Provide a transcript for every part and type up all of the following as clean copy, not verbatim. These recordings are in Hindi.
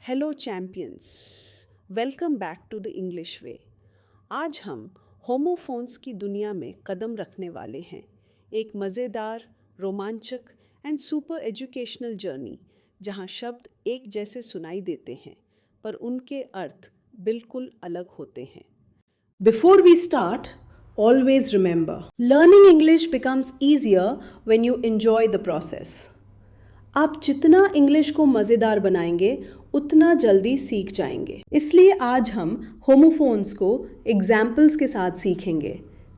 Hello champions, welcome back to the English way. आज हम होमोफोन्स की दुनिया में कदम रखने वाले हैं। एक मज़ेदार, रोमांचक एंड सुपर एजुकेशनल जर्नी जहां शब्द एक जैसे सुनाई देते हैं पर उनके अर्थ बिल्कुल अलग होते हैं। Before we start, always remember learning English becomes easier when you enjoy the process. आप जितना इंग्लिश को मज़ेदार बनाएंगे उतना जल्दी सीख जाएंगे। इसलिए आज हम होमोफोन्स को एग्जाम्पल्स के साथ सीखेंगे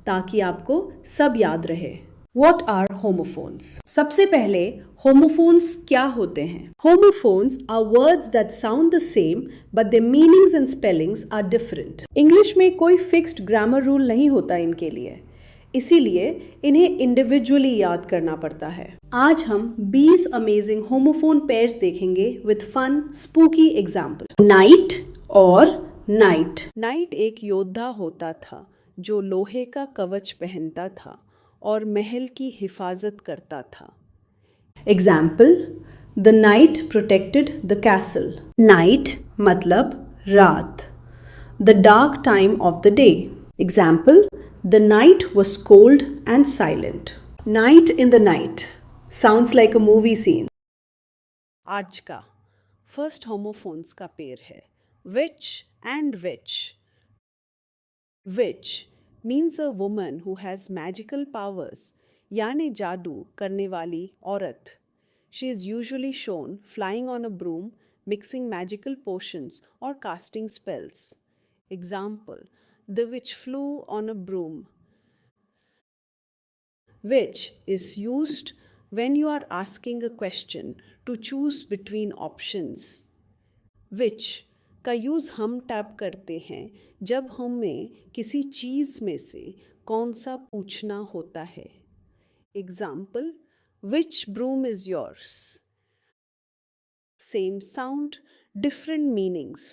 ताकि आपको सब याद रहे। What are homophones? सबसे पहले homophones क्या होते हैं? Homophones are words that sound the same but their meanings and spellings are different. English में कोई फिक्स्ड ग्रामर रूल नहीं होता इनके लिए, इसीलिए इन्हें इंडिविजुअली याद करना पड़ता है। आज हम 20 अमेजिंग होमोफोन पेयर्स देखेंगे with fun spooky example. Knight और नाइट। नाइट एक योद्धा होता था जो लोहे का कवच पहनता था और महल की हिफाजत करता था। Example, the knight protected the castle. Night मतलब रात। The dark time of the day. Example, the night was cold and silent. Knight in the night sounds like a movie scene. आज का फर्स्ट होमोफोन्स का पेयर है which and witch. Witch means a woman who has magical powers, यानी जादू करने वाली औरत। She is usually shown flying on a broom, mixing magical potions or casting spells. Example, the witch flew on a broom. Which is used when you are asking a question to choose between options. Which का यूज़ हम टैप करते हैं जब हमें किसी चीज़ में से कौन सा पूछना होता है। Example, which broom is yours. Same sound, different meanings.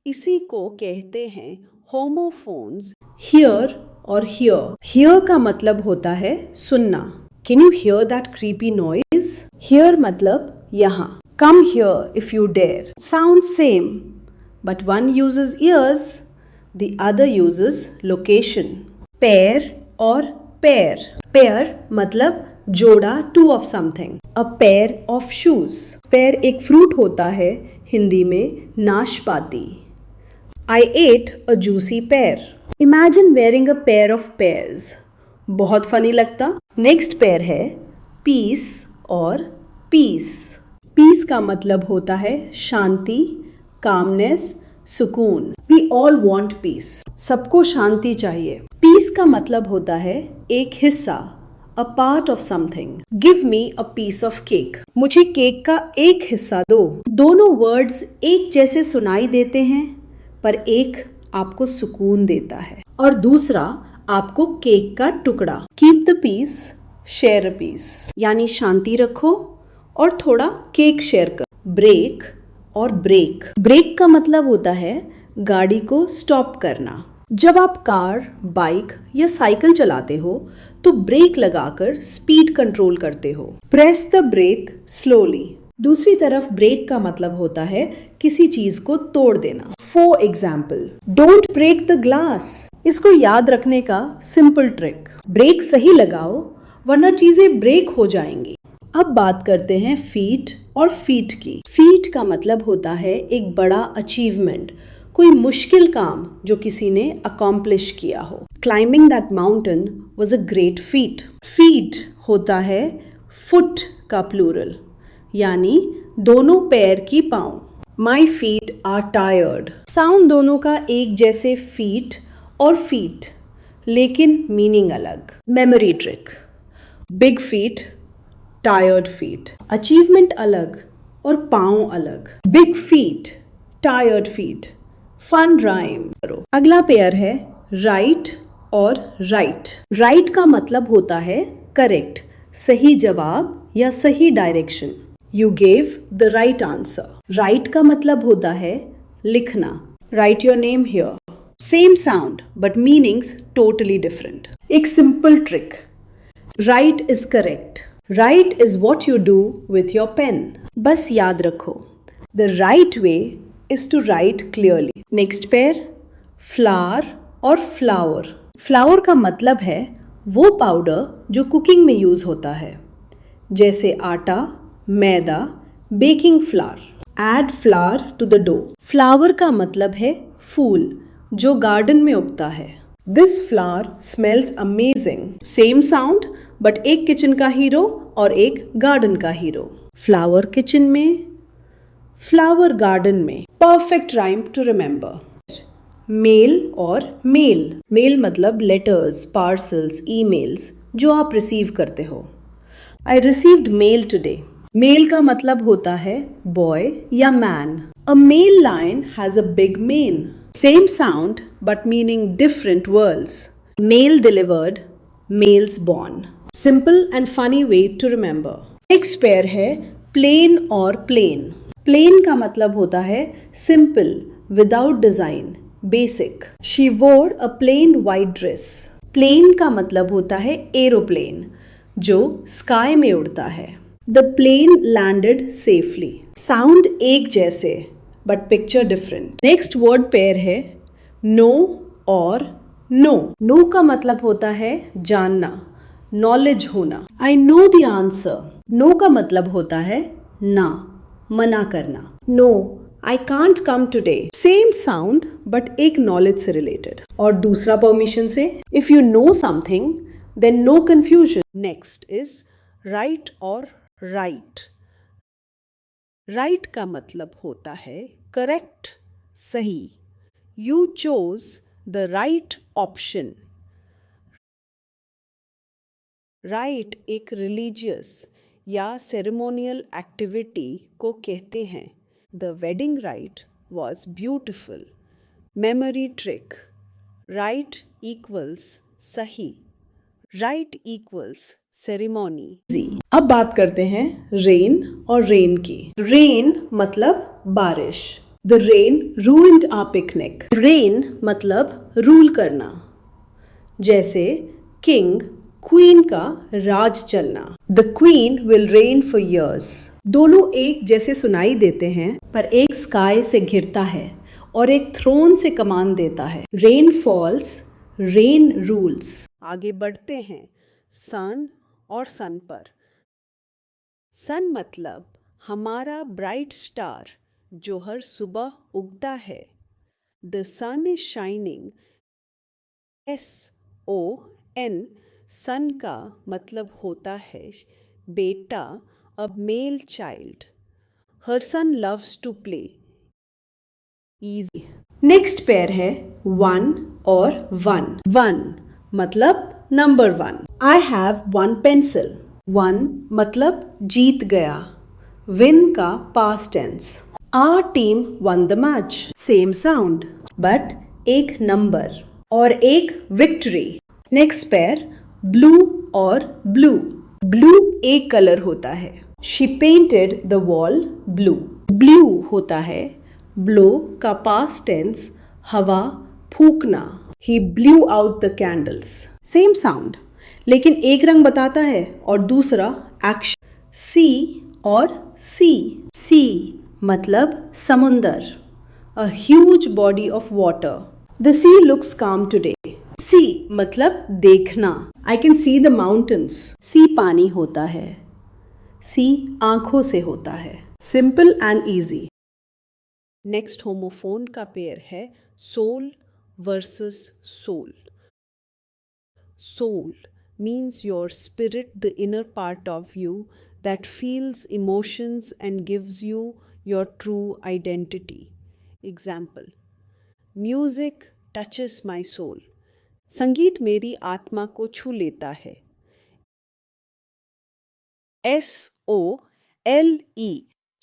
इसी को कहते हैं होमोफोन्स। हियर और हियर। हियर का मतलब होता है सुनना। Can you hear that creepy noise? Here मतलब यहाँ। Come here if you dare. Sound same but one uses ears, the other uses location. Pair or pair. Pair मतलब जोड़ा, two of something. A pair of shoes. Pair एक fruit होता है, हिंदी में नाशपाती। I ate a juicy pear. Imagine wearing a pair of pears. बहुत फनी लगता। Next pair है peace और peace. Peace का मतलब होता है शांति, calmness, सुकून। We all want peace. सबको शांति चाहिए। Peace का मतलब होता है एक हिस्सा, a part of something. Give me a piece of cake. मुझे केक का एक हिस्सा दो। दोनों वर्ड्स एक जैसे सुनाई देते हैं, पर एक आपको सुकून देता है और दूसरा आपको केक का टुकड़ा। Keep the peace, share a piece. यानी शांति रखो और थोड़ा केक शेयर करो। ब्रेक और ब्रेक। ब्रेक का मतलब होता है गाड़ी को स्टॉप करना। जब आप कार, बाइक या साइकिल चलाते हो तो ब्रेक लगाकर स्पीड कंट्रोल करते हो। Press the brake slowly. दूसरी तरफ ब्रेक का मतलब होता है किसी चीज को तोड़ देना। For example, don't break the glass. इसको याद रखने का सिंपल ट्रिक, ब्रेक सही लगाओ वरना चीजें ब्रेक हो जाएंगी। अब बात करते हैं फीट और फीट की। फीट का मतलब होता है एक बड़ा अचीवमेंट, कोई मुश्किल काम जो किसी ने अकॉम्प्लिश किया हो। Climbing that mountain was a great feet. Feet होता है फुट का प्लूरल, यानी दोनों पैर की पाँव। My feet are tired. Sound दोनों का एक जैसे फीट और फीट, लेकिन मीनिंग अलग। Memory trick, big feat, tired feet. Achievement अलग और पाँव अलग। Big feat, tired feet. Fun rhyme करो। अगला पेयर है राइट और राइट। राइट का मतलब होता है करेक्ट, सही जवाब या सही direction. You gave the right answer. Write का मतलब होता है लिखना। Write your name here. Same sound but meanings totally different. एक simple trick, right is correct, write is what you do with your pen. बस याद रखो, The right way is to write clearly. Next pair, flour और flour. Flour का मतलब है वो पाउडर जो कुकिंग में यूज होता है, जैसे आटा, मैदा, baking flour. Add flour to the dough. Flour का मतलब है फूल जो गार्डन में उगता है. This flower smells amazing. Same sound, but एक किचन का हीरो और एक गार्डन का हीरो. फ्लावर किचन में, फ्लावर गार्डन में. Perfect rhyme to remember. Mail और मेल. मेल मतलब लेटर्स, पार्सल्स, ईमेल्स जो आप रिसीव करते हो. I received mail today. Male का मतलब होता है बॉय या man. A male lion has a big mane. Same sound but meaning different words. Mail delivered, mails born. Simple and funny way to remember. Next pair है plain और plain. Plain का मतलब होता है simple, without design, basic. She wore a plain white dress. Plain का मतलब होता है aeroplane जो स्काई में उड़ता है. The plane landed safely. Sound एक जैसे but picture different. Next word pair है no और no. No का मतलब होता है जानना, knowledge होना. I know the answer. No का मतलब होता है ना, मना करना. No, I can't come today. Same sound but एक knowledge से related. और दूसरा permission से if you know something then no confusion. Next is right और right. Right का मतलब होता है correct, सही. You chose the right option. Right एक religious या ceremonial activity को कहते हैं. The wedding rite was beautiful. Memory trick. Right equals सही. Right equals ceremony. अब बात करते हैं रेन और रेन की. रेन मतलब बारिश. The rain ruined our picnic. Rain मतलब रूल करना, जैसे किंग, क्वीन का राज चलना. The queen will reign for years. दोनों एक जैसे सुनाई देते हैं पर एक स्काई से घिरता है और एक थ्रोन से कमान देता है. Rain false, rain rules. आगे बढ़ते हैं सन और सन पर. सन मतलब हमारा ब्राइट स्टार जो हर सुबह उगता है. The sun is shining. SON. Son का मतलब होता है बेटा, a male child. Her son loves to play. Easy. Next pair है वन और वन. वन मतलब number one. I have one pencil. Won मतलब जीत गया. विन का past tense. Our team won the match. Same sound but एक नंबर और एक विक्ट्री. नेक्स्ट पेयर ब्लू और ब्लू. ब्लू एक कलर होता है. She painted the wall blue. Blue होता है ब्लो का पास्ट टेंस, हवा फूकना. He blew out the candles. Same sound, लेकिन एक रंग बताता है और दूसरा एक्शन. सी और सी. सी मतलब समुंदर, a huge body of water. The sea looks calm today. See मतलब देखना. I can see the mountains. See पानी होता है. See आंखों से होता है. Simple and easy. Next homophone का पेयर है soul versus soul. Soul means your spirit, the inner part of you that feels emotions and gives you your true identity. Example: Music touches my soul. संगीत मेरी आत्मा को छू लेता है. SOLE.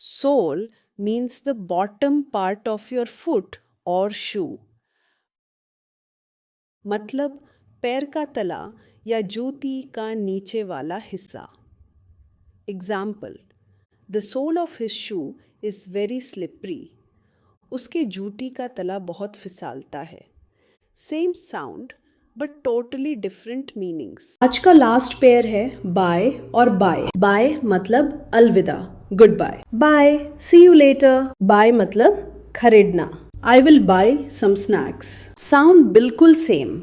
Sole means the bottom part of your foot or shoe. मतलब पैर का तला या जूती का नीचे वाला हिस्सा. Example: the sole of his shoe is very slippery. उसके जूती का तला बहुत फिसलता है. Same sound but totally different meanings. आज का लास्ट पेयर है बाय और बाय. बाय मतलब अलविदा, Goodbye. Bye. See you later. Buy मतलब खरीदना. I will buy some snacks. Sound बिल्कुल same,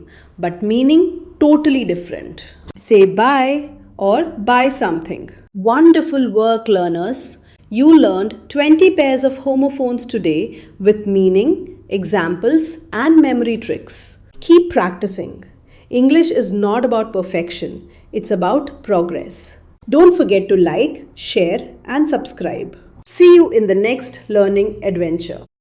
but meaning totally different. Say bye or buy something. Wonderful work, learners. You learned 20 pairs of homophones today with meaning, examples, and memory tricks. Keep practicing. English is not about perfection, it's about progress. Don't forget to like, share, and subscribe. See you in the next learning adventure.